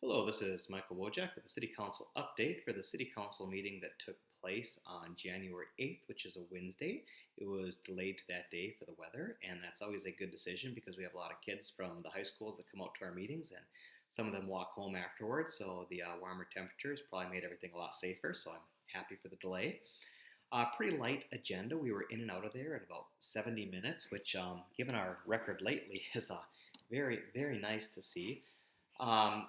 Hello, this is Michael Wojak with the City Council update for the City Council meeting that took place on January 8th, which is a Wednesday. It was delayed to that day for the weather, and that's always a good decision because we have a lot of kids from the high schools that come out to our meetings, and some of them walk home afterwards, so the warmer temperatures probably made everything a lot safer, so I'm happy for the delay. Pretty light agenda. We were in and out of there in about 70 minutes, which, given our record lately, is very, very nice to see. Um,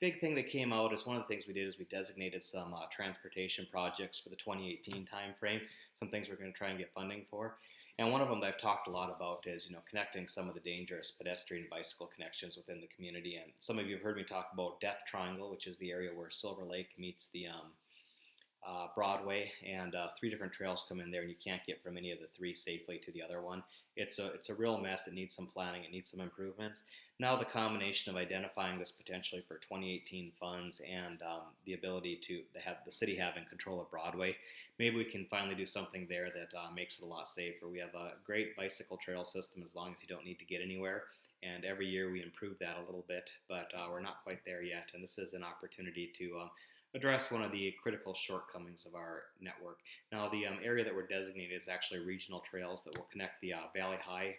Big thing that came out is one of the things we did is we designated some transportation projects for the 2018 timeframe, some things we're going to try and get funding for. And one of them that I've talked a lot about is, connecting some of the dangerous pedestrian and bicycle connections within the community. And some of you have heard me talk about Death Triangle, which is the area where Silver Lake meets the Broadway, and three different trails come in there, and you can't get from any of the three safely to the other one. It's a real mess. It needs some planning. It needs some improvements. Now the combination of identifying this potentially for 2018 funds and the ability to have the city having control of Broadway, maybe we can finally do something there that makes it a lot safer. We have a great bicycle trail system as long as you don't need to get anywhere. And every year we improve that a little bit, but we're not quite there yet. And this is an opportunity to address one of the critical shortcomings of our network. Now, the area that we're designated is actually regional trails that will connect the Valley High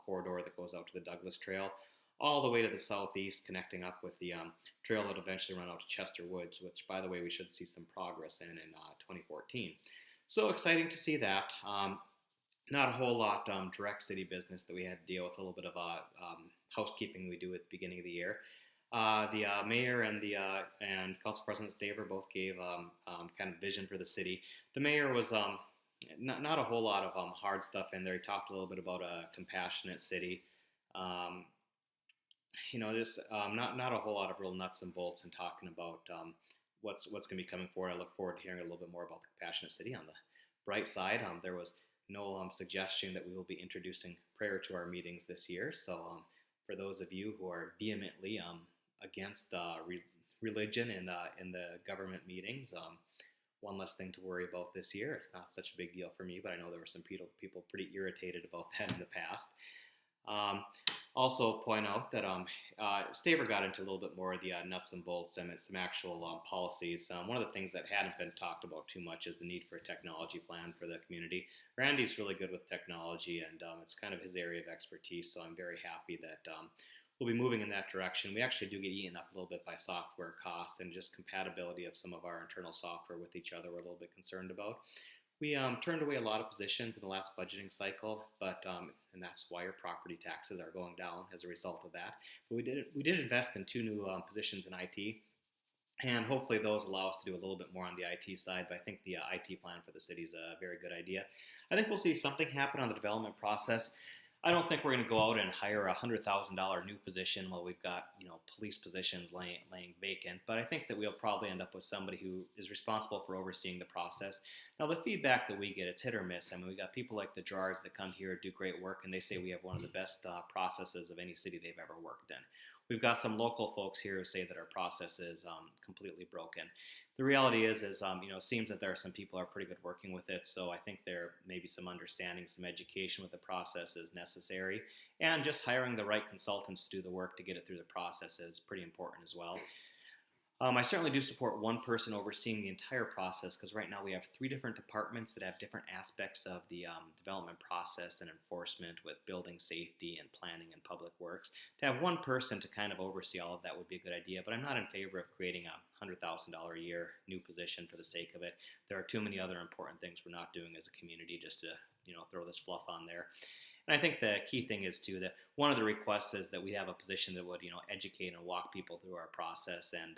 corridor that goes out to the Douglas Trail, all the way to the southeast, connecting up with the trail that eventually run out to Chester Woods, which, by the way, we should see some progress in 2014. So exciting to see that. Not a whole lot direct city business that we had to deal with, a little bit of housekeeping we do at the beginning of the year. The mayor and the and Council President Staver both gave kind of vision for the city. The mayor was not a whole lot of hard stuff in there. He talked a little bit about a compassionate city. Um, just not a whole lot of real nuts and bolts and talking about what's going to be coming forward. I look forward to hearing a little bit more about the compassionate city. On the bright side, there was no suggestion that we will be introducing prayer to our meetings this year. So for those of you who are vehemently against religion in the government meetings. One less thing to worry about this year. It's not such a big deal for me, but I know there were some people pretty irritated about that in the past. Um, Also point out that Staver got into a little bit more of the nuts and bolts and some actual policies. One of the things that hadn't been talked about too much is the need for a technology plan for the community. Randy's really good with technology, and it's kind of his area of expertise, so I'm very happy that we'll be moving in that direction. We actually do get eaten up a little bit by software costs and just compatibility of some of our internal software with each other we're a little bit concerned about. We turned away a lot of positions in the last budgeting cycle, but and that's why your property taxes are going down as a result of that. But we did invest in two new positions in IT, and hopefully those allow us to do a little bit more on the IT side. But I think the IT plan for the city is a very good idea. I think we'll see something happen on the development process. I don't think we're going to go out and hire a $100,000 new position while we've got police positions laying vacant. But I think that we'll probably end up with somebody who is responsible for overseeing the process. Now the feedback that we get, it's hit or miss. I mean, we got people like the Gerards that come here, do great work, and they say we have one of the best processes of any city they've ever worked in. We've got some local folks here who say that our process is completely broken. The reality is it seems that there are some people who are pretty good working with it. So I think there may be some understanding, some education with the process is necessary, and just hiring the right consultants to do the work to get it through the process is pretty important as well. I certainly do support one person overseeing the entire process because right now we have three different departments that have different aspects of the development process and enforcement with building safety and planning and public works. To have one person to kind of oversee all of that would be a good idea, but I'm not in favor of creating a $100,000 a year new position for the sake of it. There are too many other important things we're not doing as a community just to throw this fluff on there. And I think the key thing is too that one of the requests is that we have a position that would educate and walk people through our process. And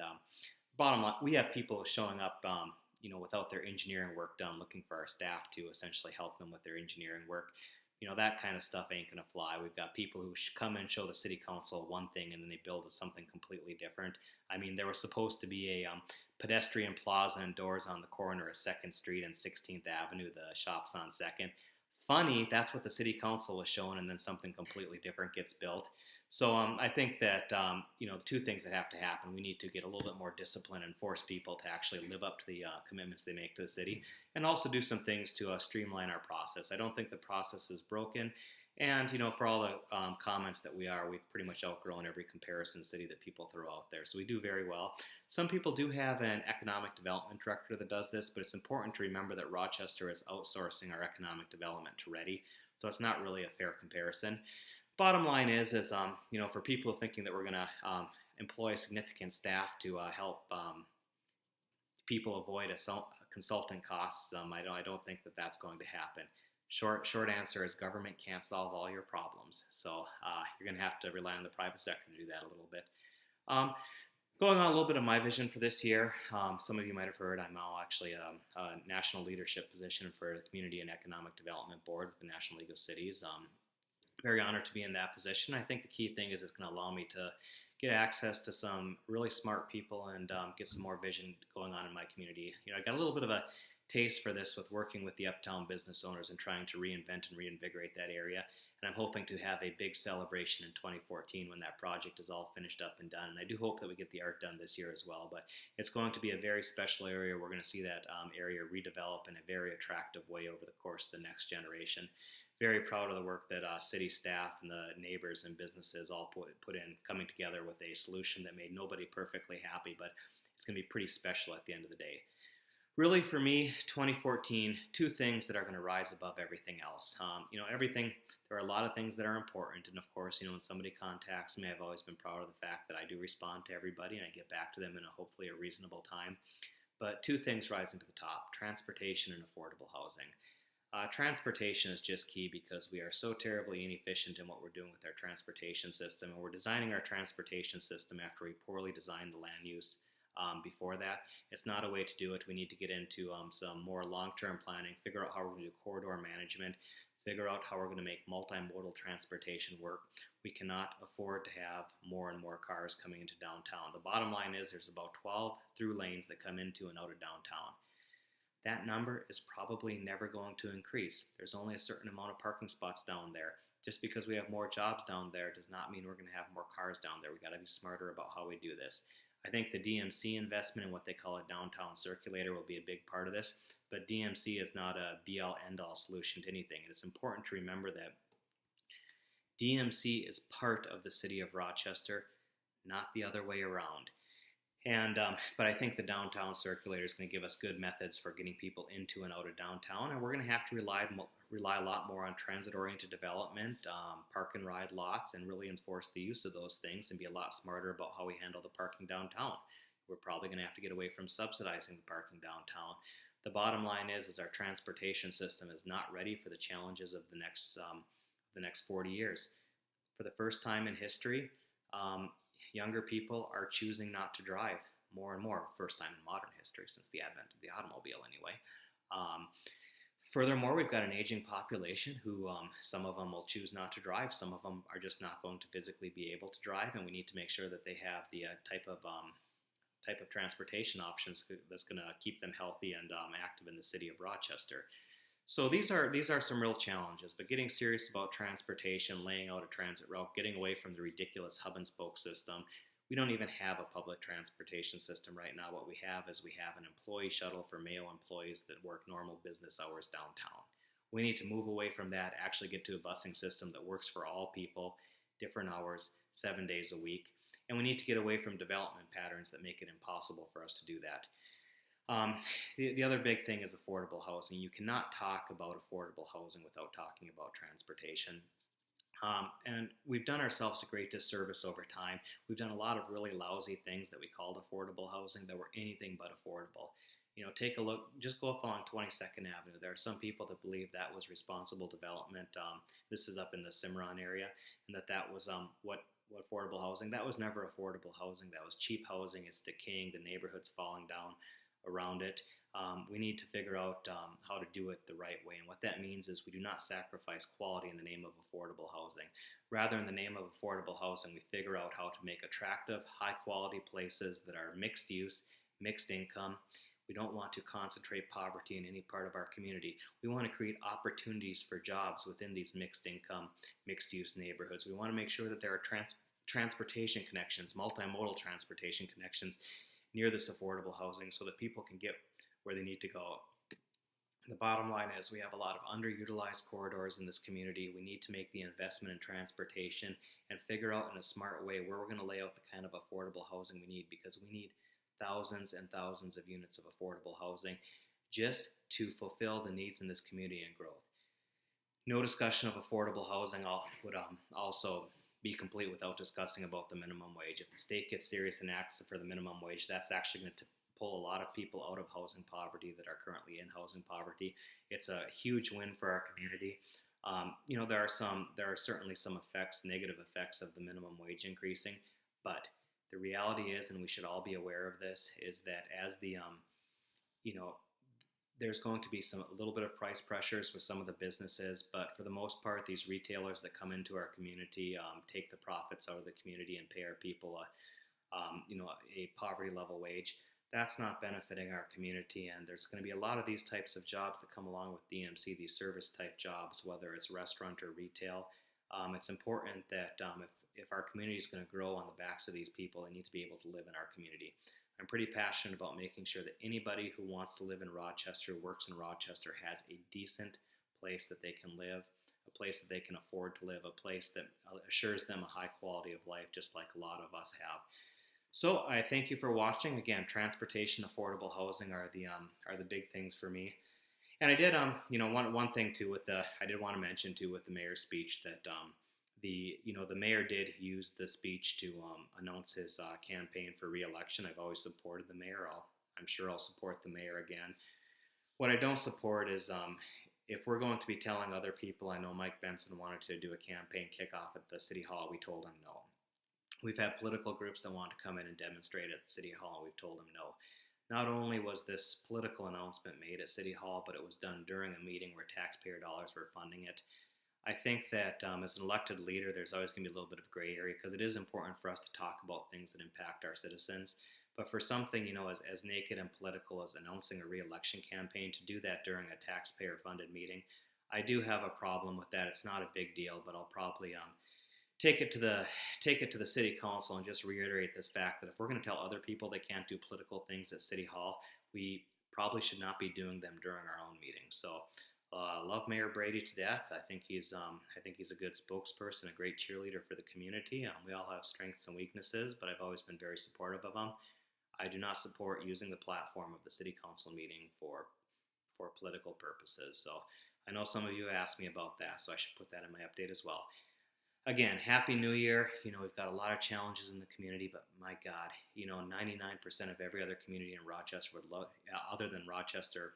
bottom line, we have people showing up without their engineering work done, looking for our staff to essentially help them with their engineering work. That kind of stuff ain't gonna fly. We've got people who come and show the city council one thing and then they build something completely different. I mean, there was supposed to be a pedestrian plaza and doors on the corner of 2nd Street and 16th Avenue. The shop's on 2nd. Funny, that's what the city council was showing, and then something completely different gets built. So I think that the two things that have to happen: we need to get a little bit more discipline and force people to actually live up to the commitments they make to the city, and also do some things to streamline our process. I don't think the process is broken. And for all the comments that we've pretty much outgrown every comparison city that people throw out there. So we do very well. Some people do have an economic development director that does this, but it's important to remember that Rochester is outsourcing our economic development to Ready, so it's not really a fair comparison. Bottom line is for people thinking that we're going to employ significant staff to help people avoid consultant costs, I don't think that that's going to happen. Short answer is government can't solve all your problems, so you're going to have to rely on the private sector to do that a little bit. Going on a little bit of my vision for this year, some of you might have heard I'm now actually a national leadership position for the Community and Economic Development Board with the National League of Cities. Very honored to be in that position. I think the key thing is it's going to allow me to get access to some really smart people and get some more vision going on in my community. I got a little bit of a taste for this with working with the Uptown business owners and trying to reinvent and reinvigorate that area. And I'm hoping to have a big celebration in 2014 when that project is all finished up and done. And I do hope that we get the art done this year as well. But it's going to be a very special area. We're going to see that area redevelop in a very attractive way over the course of the next generation. Very proud of the work that city staff and the neighbors and businesses all put in, coming together with a solution that made nobody perfectly happy, but it's going to be pretty special at the end of the day. Really, for me, 2014, two things that are going to rise above everything else. Everything, there are a lot of things that are important. And of course, when somebody contacts me, I've always been proud of the fact that I do respond to everybody and I get back to them in hopefully a reasonable time. But two things rising to the top: transportation and affordable housing. Transportation is just key because we are so terribly inefficient in what we're doing with our transportation system, and we're designing our transportation system after we poorly designed the land use before that. It's not a way to do it. We need to get into some more long-term planning, figure out how we're going to do corridor management, figure out how we're going to make multimodal transportation work. We cannot afford to have more and more cars coming into downtown. The bottom line is there's about 12 through lanes that come into and out of downtown. That number is probably never going to increase. There's only a certain amount of parking spots down there. Just because we have more jobs down there does not mean we're going to have more cars down there. We got to be smarter about how we do this. I think the DMC investment in what they call a downtown circulator will be a big part of this, but DMC is not a be-all, end-all solution to anything. It's important to remember that DMC is part of the city of Rochester, not the other way around. But I think the downtown circulator is going to give us good methods for getting people into and out of downtown, and we're going to have to rely a lot more on transit-oriented development, park and ride lots, and really enforce the use of those things and be a lot smarter about how we handle the parking downtown. We're probably going to have to get away from subsidizing the parking downtown. The bottom line is our transportation system is not ready for the challenges of the next 40 years. For the first time in history, younger people are choosing not to drive more and more. First time in modern history since the advent of the automobile anyway. Furthermore, we've got an aging population who some of them will choose not to drive. Some of them are just not going to physically be able to drive, and we need to make sure that they have the type of transportation options that's going to keep them healthy and active in the city of Rochester. So these are some real challenges, but getting serious about transportation, laying out a transit route, getting away from the ridiculous hub and spoke system. We don't even have a public transportation system right now. What we have is we have an employee shuttle for male employees that work normal business hours downtown. We need to move away from that, actually get to a busing system that works for all people, different hours, 7 days a week. And we need to get away from development patterns that make it impossible for us to do that. The other big thing is affordable housing. You cannot talk about affordable housing without talking about transportation. And we've done ourselves a great disservice over time. We've done a lot of really lousy things that we called affordable housing that were anything but affordable. Take a look, just go up on 22nd Avenue. There are some people that believe that was responsible development. This is up in the Cimarron area, and that was what affordable housing. That was never affordable housing. That was cheap housing. It's decaying. The neighborhood's falling down around it. We need to figure out how to do it the right way. And what that means is we do not sacrifice quality in the name of affordable housing. Rather, in the name of affordable housing, we figure out how to make attractive, high-quality places that are mixed use, mixed income. We don't want to concentrate poverty in any part of our community. We want to create opportunities for jobs within these mixed income, mixed use neighborhoods. We want to make sure that there are transportation connections, multimodal transportation connections near this affordable housing so that people can get where they need to go. The bottom line is we have a lot of underutilized corridors in this community. We need to make the investment in transportation and figure out in a smart way where we're going to lay out the kind of affordable housing we need, because we need thousands and thousands of units of affordable housing just to fulfill the needs in this community and growth. No discussion of affordable housing would also be complete without discussing about the minimum wage. If the state gets serious and acts for the minimum wage, that's actually going to pull a lot of people out of housing poverty that are currently in housing poverty. It's a huge win for our community. There are certainly some effects, negative effects of the minimum wage increasing, but the reality is, and we should all be aware of this, is that as you know, there's going to be a little bit of price pressures with some of the businesses, but for the most part, these retailers that come into our community take the profits out of the community and pay our people a poverty level wage. That's not benefiting our community, and there's going to be a lot of these types of jobs that come along with DMC, these service type jobs, whether it's restaurant or retail. It's important that if our community is going to grow on the backs of these people, they need to be able to live in our community. I'm pretty passionate about making sure that anybody who wants to live in Rochester, works in Rochester, has a decent place that they can live, a place that they can afford to live, a place that assures them a high quality of life, just like a lot of us have. So I thank you for watching. Again, transportation, affordable housing are the big things for me. And I did one thing too with the I did want to mention too with the mayor's speech that the mayor did use the speech to announce his campaign for re-election. I've always supported the mayor. I'm sure I'll support the mayor again. What I don't support is if we're going to be telling other people. I know Mike Benson wanted to do a campaign kickoff at the city hall. We told him no. We've had political groups that want to come in and demonstrate at the city hall. We've told them no. Not only was this political announcement made at City Hall, but it was done during a meeting where taxpayer dollars were funding it. I think that as an elected leader, there's always going to be a little bit of gray area, because it is important for us to talk about things that impact our citizens. But for something, as naked and political as announcing a re-election campaign, to do that during a taxpayer-funded meeting, I do have a problem with that. It's not a big deal, but I'll probably take it to the city council and just reiterate this fact that if we're going to tell other people they can't do political things at City Hall, we probably should not be doing them during our own meetings. So love Mayor Brady to death. I think he's a good spokesperson, a great cheerleader for the community. We all have strengths and weaknesses, but I've always been very supportive of him. I do not support using the platform of the city council meeting for political purposes. So I know some of you asked me about that, so I should put that in my update as well. Again, Happy New Year. We've got a lot of challenges in the community, but my God, 99% of every other community in Rochester would love, other than Rochester,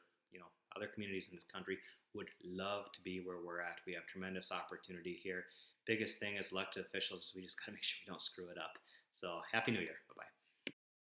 other communities in this country would love to be where we're at. We have tremendous opportunity here. Biggest thing as elected officials, we just got to make sure we don't screw it up. So, Happy New Year. Bye bye.